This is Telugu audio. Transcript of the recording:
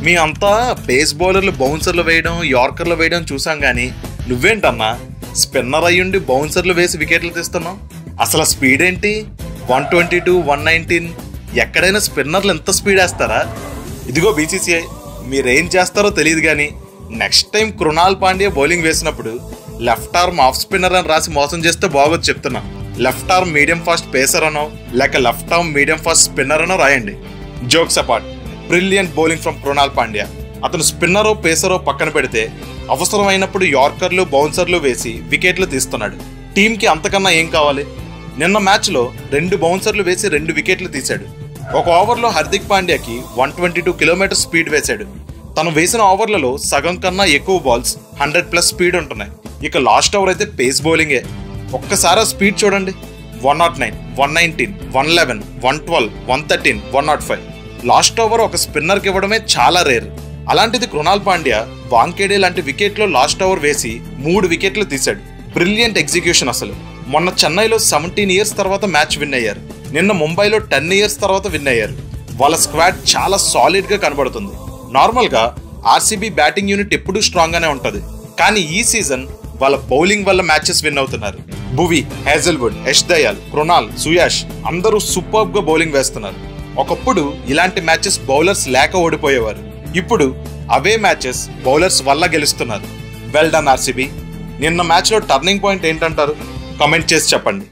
మీ అంతా పేస్ బౌలర్లు బౌన్సర్లు వేయడం, యార్కర్లు వేయడం చూసాం కానీ నువ్వేంటన్నా స్పిన్నర్ అయ్యుండి బౌన్సర్లు వేసి వికెట్లు తీస్తున్నావు? అసలు స్పీడ్ ఏంటి? 122, 119. ఎక్కడైనా స్పిన్నర్లు ఎంత స్పీడ్ వేస్తారా? ఇదిగో బీసీసీఐ, మీరేం చేస్తారో తెలియదు కానీ next time Krunal Pandya bowling వేసినప్పుడు లెఫ్ట్ ఆర్మ్ ఆఫ్ స్పిన్నర్ అని రాసి మోసం చేస్తే బాగోదు చెప్తున్నా. Left arm medium fast pacer అనో లేక left arm medium fast spinner అనో రాయండి. Jokes apart, brilliant bowling from Krunal Pandya. అతను స్పిన్నరో పేసరో పక్కన పెడితే అవసరమైనప్పుడు యార్కర్లు బౌన్సర్లు వేసి వికెట్లు తీస్తున్నాడు. టీంకి అంతకన్నా ఏం కావాలి? నిన్న మ్యాచ్లో 2 బౌన్సర్లు వేసి 2 వికెట్లు తీశాడు. ఒక ఓవర్లో హార్దిక్ పాండ్యాకి 122 కిలోమీటర్ స్పీడ్ వేశాడు. తను వేసిన ఓవర్లలో సగం కన్నా ఎక్కువ బాల్స్ 100+ స్పీడ్ ఉంటున్నాయి. ఇక లాస్ట్ ఓవర్ అయితే పేస్ బౌలింగే. ఒక్కసారి ఆ స్పీడ్ చూడండి. 109, 119, 111, 112, 113, 105. లాస్ట్ ఓవర్ ఒక స్పిన్నర్కి ఇవ్వడమే చాలా రేర్. అలాంటిది కృణాల్ పాండ్యా వాంకేడే లాంటి వికెట్లో లాస్ట్ ఓవర్ వేసి 3 వికెట్లు తీశాడు. బ్రిలియంట్ ఎగ్జిక్యూషన్ అసలు. మొన్న చెన్నైలో 17 ఇయర్స్ తర్వాత మ్యాచ్ విన్ అయ్యారు. నిన్న ముంబైలో 10 ఇయర్స్ తర్వాత విన్ అయ్యారు. వాళ్ళ స్క్వాడ్ చాలా సాలిడ్ గా కనబడుతుంది. నార్మల్గా ఆర్సీబీ బ్యాటింగ్ యూనిట్ ఎప్పుడూ స్ట్రాంగ్ గానే ఉంటది, కానీ ఈ సీజన్ వాళ్ళ బౌలింగ్ వల్ల మ్యాచెస్ విన్ అవుతున్నారు. భువి, హేజల్వుడ్, యష్ దయాల్, కృణాల్, సుయాష్ అందరూ సూపర్బ్ గా బౌలింగ్ వేస్తున్నారు. ఒకప్పుడు ఇలాంటి మ్యాచెస్ బౌలర్స్ లేక ఓడిపోయేవారు. ఇప్పుడు అవే మ్యాచెస్ బౌలర్స్ వల్ల గెలుస్తున్నారు. Well done RCB. నిన్న మ్యాచ్లో టర్నింగ్ పాయింట్ ఏంటంటారు? కామెంట్ చేసి చెప్పండి.